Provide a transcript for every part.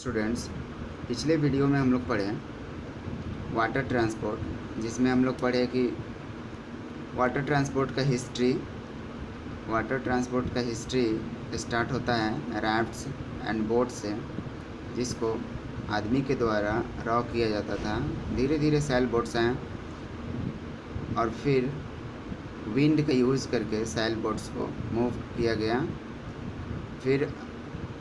Students, पिछले video में हम लोग पढ़े वाटर ट्रांसपोर्ट, जिसमें हम लोग पढ़े कि वाटर ट्रांसपोर्ट का हिस्ट्री स्टार्ट होता है राफ्ट्स एंड बोट से, जिसको आदमी के द्वारा रॉ किया जाता था। धीरे धीरे सैल बोट्स आए और फिर विंड का यूज़ करके सैल बोट्स को मूव किया गया। फिर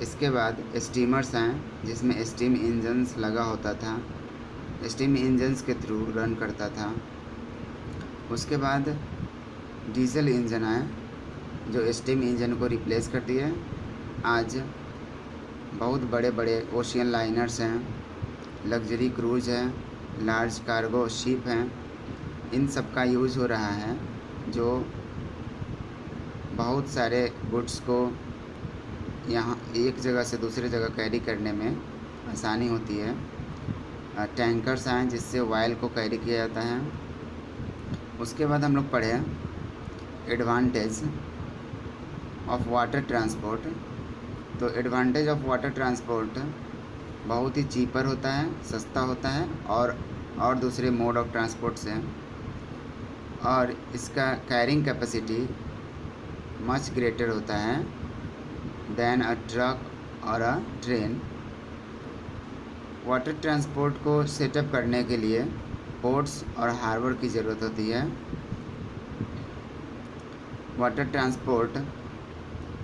इसके बाद स्टीमर्स आए, जिसमें स्टीम इंजन्स लगा होता था, स्टीम इंजन्स के थ्रू रन करता था। उसके बाद डीजल इंजन आए जो स्टीम इंजन को रिप्लेस कर दिए। आज बहुत बड़े बड़े ओशियन लाइनर्स हैं, लग्जरी क्रूज है, लार्ज कार्गो शिप हैं, इन सब का यूज़ हो रहा है, जो बहुत सारे गुड्स को यहाँ एक जगह से दूसरे जगह कैरी करने में आसानी होती है। टैंकर्स आए जिससे ऑयल को कैरी किया जाता है। उसके बाद हम लोग पढ़े एडवांटेज ऑफ वाटर ट्रांसपोर्ट। तो एडवांटेज ऑफ वाटर ट्रांसपोर्ट बहुत ही चीपर होता है, सस्ता होता है और दूसरे मोड ऑफ ट्रांसपोर्ट से, और इसका कैरिंग कैपेसिटी मच ग्रेटर होता है दैन अ ट्रक और अ ट्रेन। वाटर ट्रांसपोर्ट को सेटअप करने के लिए पोर्ट्स और हार्बर की ज़रूरत होती है। वाटर ट्रांसपोर्ट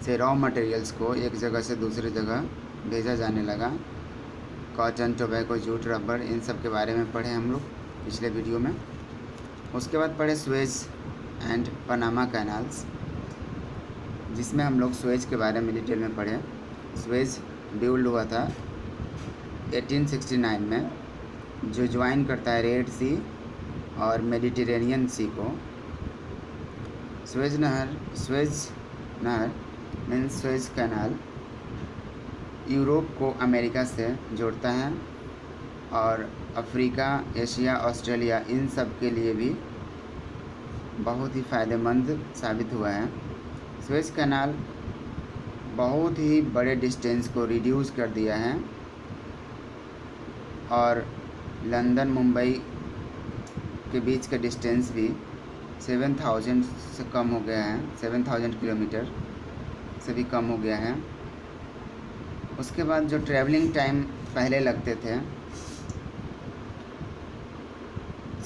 से रॉ मटेरियल्स को एक जगह से दूसरी जगह भेजा जाने लगा। कॉटन, टोबैको, जूट, रबर, इन सब के बारे में पढ़े हम लोग पिछले वीडियो में। उसके बाद पढ़े स्वेज एंड पनामा कैनाल्स, जिसमें हम लोग स्वेज के बारे में डिटेल में पढ़े। स्वेज बिल्ड हुआ था 1869 में, जो ज्वाइन करता है रेड सी और मेडिटेरेनियन सी को। स्वेज नहर मीन्स स्वेज कैनाल यूरोप को अमेरिका से जोड़ता है और अफ्रीका, एशिया, ऑस्ट्रेलिया, इन सब के लिए भी बहुत ही फ़ायदेमंद साबित हुआ है। स्वेज कैनाल बहुत ही बड़े डिस्टेंस को रिड्यूस कर दिया है और लंदन मुंबई के बीच का डिस्टेंस भी 7000 से कम हो गया है, 7000 किलोमीटर से भी कम हो गया है। उसके बाद जो ट्रैवलिंग टाइम पहले लगते थे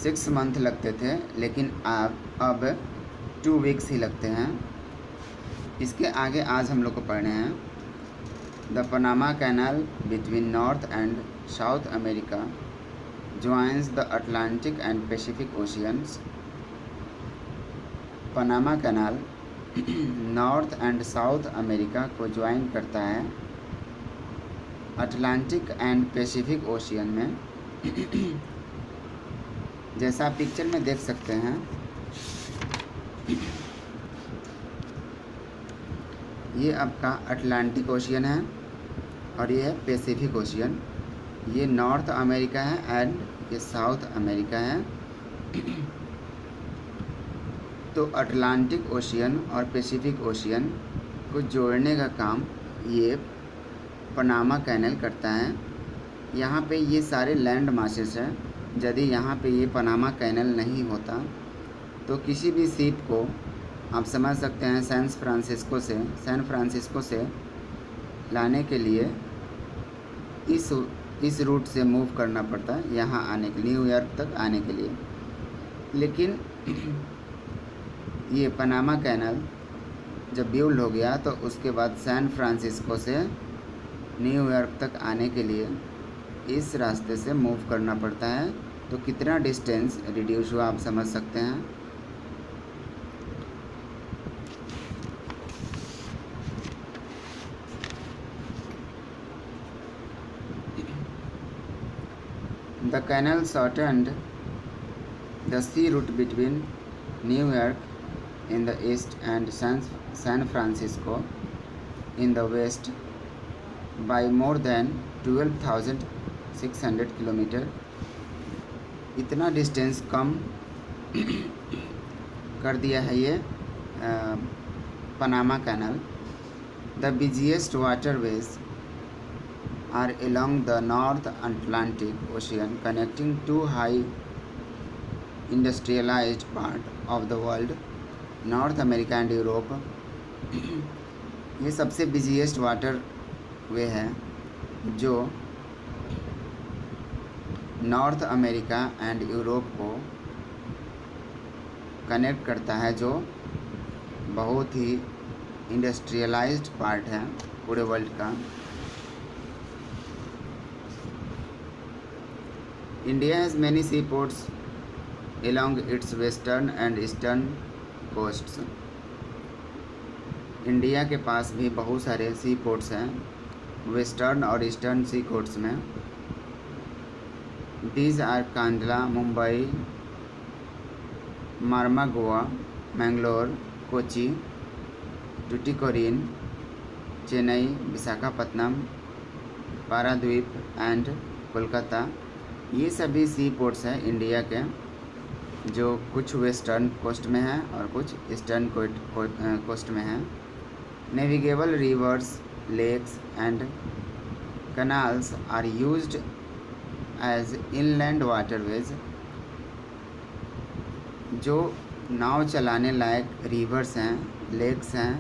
6 मंथ लगते थे, लेकिन अब 2 वीक्स ही लगते हैं। इसके आगे आज हम लोग को पढ़ने हैं the Panama canal between north and south America joins the Atlantic and Pacific oceans. Panama canal north and south America को ज्वाइन करता है अटलांटिक एंड पैसिफिक ओशियन में। जैसा आप पिक्चर में देख सकते हैं, ये आपका अटलांटिक ओशियन है और ये है पैसिफिक ओशियन। ये नॉर्थ अमेरिका है एंड ये साउथ अमेरिका है। तो अटलांटिक ओशियन और पैसिफिक ओशियन को जोड़ने का काम ये पनामा कैनल करता है। यहाँ पे ये सारे लैंड मासेस हैं। यदि यहाँ पे ये पनामा कैनल नहीं होता तो किसी भी शिप को, आप समझ सकते हैं, सैन फ्रांसिस्को से लाने के लिए इस रूट से मूव करना पड़ता है यहाँ आने के लिए, न्यूयॉर्क तक आने के लिए। लेकिन ये पनामा कैनल जब बिल्ड हो गया तो उसके बाद सैन फ्रांसिस्को से न्यूयॉर्क तक आने के लिए इस रास्ते से मूव करना पड़ता है। तो कितना डिस्टेंस रिड्यूस हुआ आप समझ सकते हैं। The canal shortened the sea route between New York in the east and San Francisco in the west by more than 12,600 kilometre. इतना डिस्टेंस कम कर दिया है ये Panama canal. The busiest waterways are along the North Atlantic Ocean, connecting two high industrialized part of the world, north America and Europe. ये सबसे busiest water way है जो नॉर्थ अमेरिका एंड यूरोप को कनेक्ट करता है, जो बहुत ही industrialised part है पूरे वर्ल्ड का। India has many sea ports along its western and eastern coasts। India के पास भी बहुत सारे सी पोर्ट्स हैं वेस्टर्न और ईस्टर्न सी कोस्ट्स में। These are Kandla, Mumbai, Marmagao, Mangalore, Kochi, Tuticorin, Chennai, Visakhapatnam, Paradip and Kolkata. ये सभी सी पोर्ट्स हैं इंडिया के, जो कुछ वेस्टर्न कोस्ट में हैं और कुछ ईस्टर्न कोस्ट में हैं। Navigable rivers, lakes and canals are used as inland waterways. जो नाव चलाने लायक रिवर्स हैं, लेक्स हैं,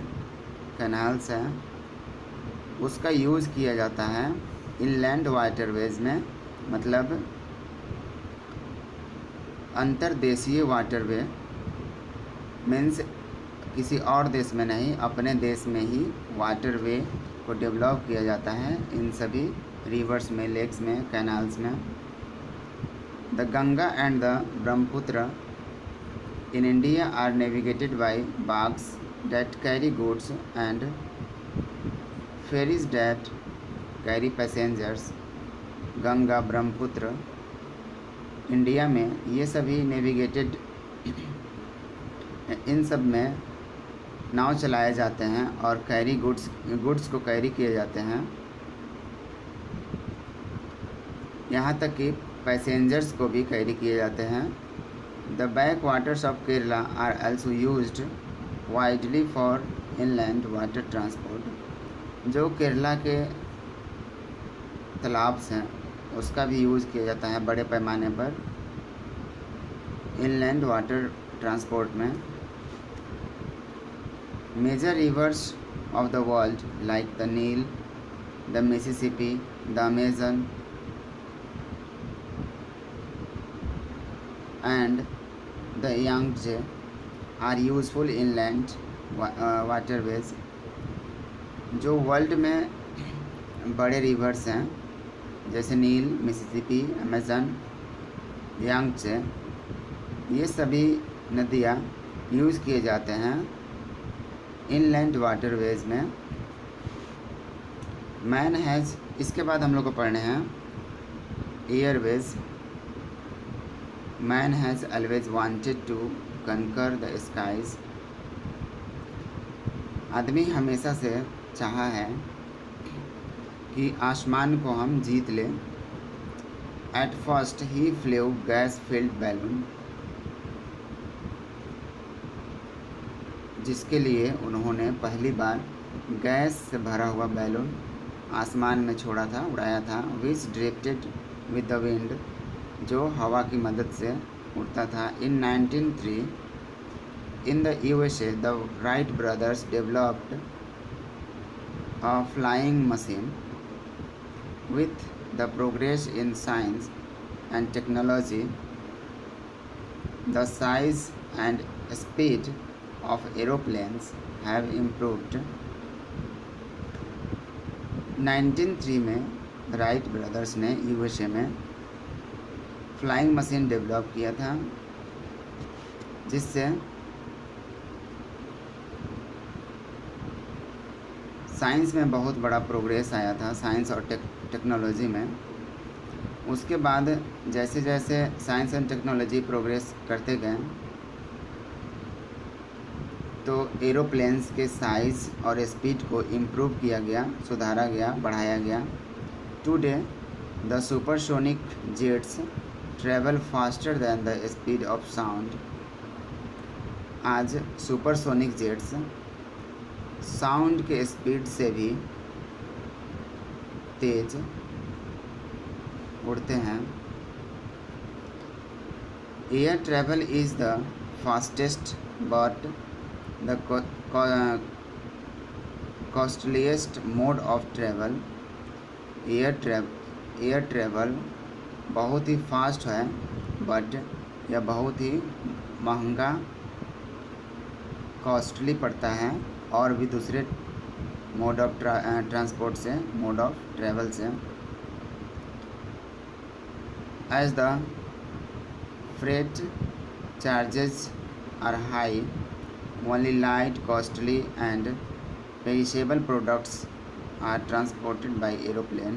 कैनाल्स हैं, उसका यूज़ किया जाता है इनलैंड वाटरवेज में, मतलब अंतर्देशीय वाटरवे। मीन्स किसी और देश में नहीं, अपने देश में ही वाटरवे को डेवलप किया जाता है इन सभी रिवर्स में, लेक्स में, कैनाल्स में। The Ganga and the Brahmaputra in India are navigated by barks that carry goods and ferries that carry passengers। Ganga, Brahmaputra India में ये सभी नेविगेटेड, इन सब में नाव चलाए जाते हैं और कैरी गुड्स को कैरी किए जाते हैं, यहाँ तक कि पैसेंजर्स को भी कैरी किए जाते हैं। The back waters of Kerala are also used widely for inland water transport. जो केरला के तालाब हैं उसका भी यूज़ किया जाता है बड़े पैमाने पर इनलैंड वाटर ट्रांसपोर्ट में। Major rivers of the world like the Nile, the Mississippi, the Amazon and the Yangtze are useful inland waterways. जो वर्ल्ड में बड़े रिवर्स हैं जैसे नील, मिसिसिपी, अमेजन, यांगचे, ये सभी नदियाँ यूज़ किए जाते हैं इनलैंड वाटरवेज में। मैन हैज़, इसके बाद हम लोग को पढ़ने हैं airways. Man has always wanted to conquer the skies. आदमी हमेशा से चाहा है कि आसमान को हम जीत लें। At first he flew gas filled balloon, जिसके लिए उन्होंने पहली बार गैस से भरा हुआ बैलून आसमान में छोड़ा था, उड़ाया था। विच ड्रिफ्टेड विद द विंड, जो हवा की मदद से उड़ता था। इन 1903 in the USA the Wright brothers developed a flying machine. With the progress in science and technology, the size and speed of aeroplanes have improved। 1903 में राइट ब्रदर्स ने USA में फ्लाइंग मशीन डेवलप किया था, जिससे science में बहुत बड़ा progress आया था, साइंस और टेक्नोलॉजी में। उसके बाद जैसे जैसे साइंस एंड टेक्नोलॉजी प्रोग्रेस करते गए तो एरोप्लेन्स के साइज़ और स्पीड को इम्प्रूव किया गया, सुधारा गया, बढ़ाया गया। Today the supersonic jets travel faster than the speed of sound. आज सुपरसोनिक जेट्स साउंड के स्पीड से भी तेज़ उड़ते हैं। Air travel is the fastest but the costliest mode of travel. Air travel बहुत ही फास्ट है बट यह बहुत ही महंगा कॉस्टली पड़ता है और भी दूसरे मोड ऑफ ट्रांसपोर्ट से, मोड ऑफ ट्रैवल से। As the freight charges are high, only light, costly and perishable products are transported by aeroplane.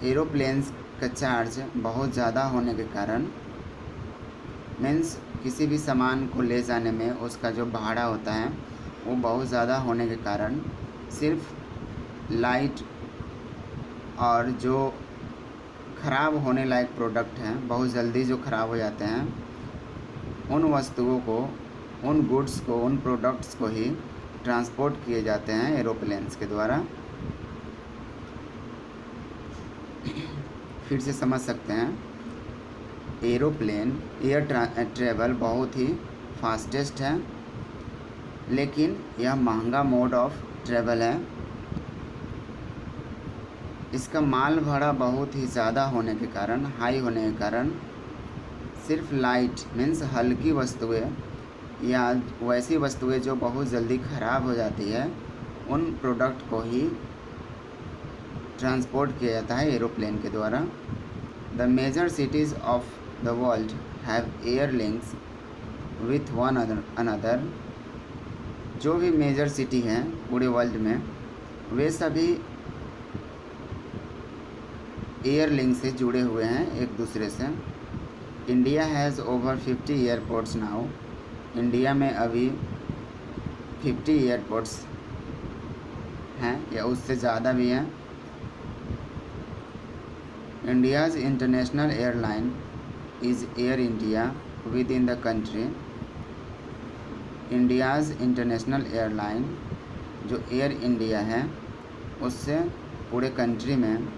Aeroplanes का चार्ज बहुत ज़्यादा होने के कारण, मीन्स किसी भी सामान को ले जाने में उसका जो भाड़ा होता है वो बहुत ज़्यादा होने के कारण सिर्फ लाइट और जो ख़राब होने लायक प्रोडक्ट हैं, बहुत जल्दी जो ख़राब हो जाते हैं, उन वस्तुओं को, उन गुड्स को, उन प्रोडक्ट्स को ही ट्रांसपोर्ट किए जाते हैं एरोप्लेन्स के द्वारा। फिर से समझ सकते हैं, एयर ट्रैवल बहुत ही फास्टेस्ट है, लेकिन यह महंगा मोड ऑफ ट्रैवल है। इसका माल भाड़ा बहुत ही ज़्यादा होने के कारण, हाई होने के कारण, सिर्फ लाइट मीन्स हल्की वस्तुएं या वैसी वस्तुएं जो बहुत जल्दी ख़राब हो जाती है, उन प्रोडक्ट को ही ट्रांसपोर्ट किया जाता है एरोप्लेन के द्वारा। The major cities of the world have air links with one another. जो भी मेजर सिटी हैं पूरे वर्ल्ड में, वे सभी एयर लिंक से जुड़े हुए हैं एक दूसरे से। India has over 50 airports now. India में अभी 50 एयरपोर्ट्स हैं या उससे ज़्यादा भी हैं। India's international airline is air India with in the country. India's international airline जो एयर इंडिया है, उससे पूरे कंट्री में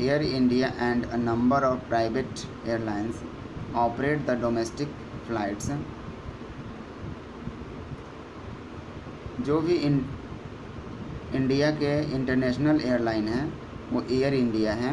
air India and a number of private airlines operate the domestic flights. जो भी इंडिया के इंटरनेशनल एयरलाइन हैं वो एयर इंडिया हैं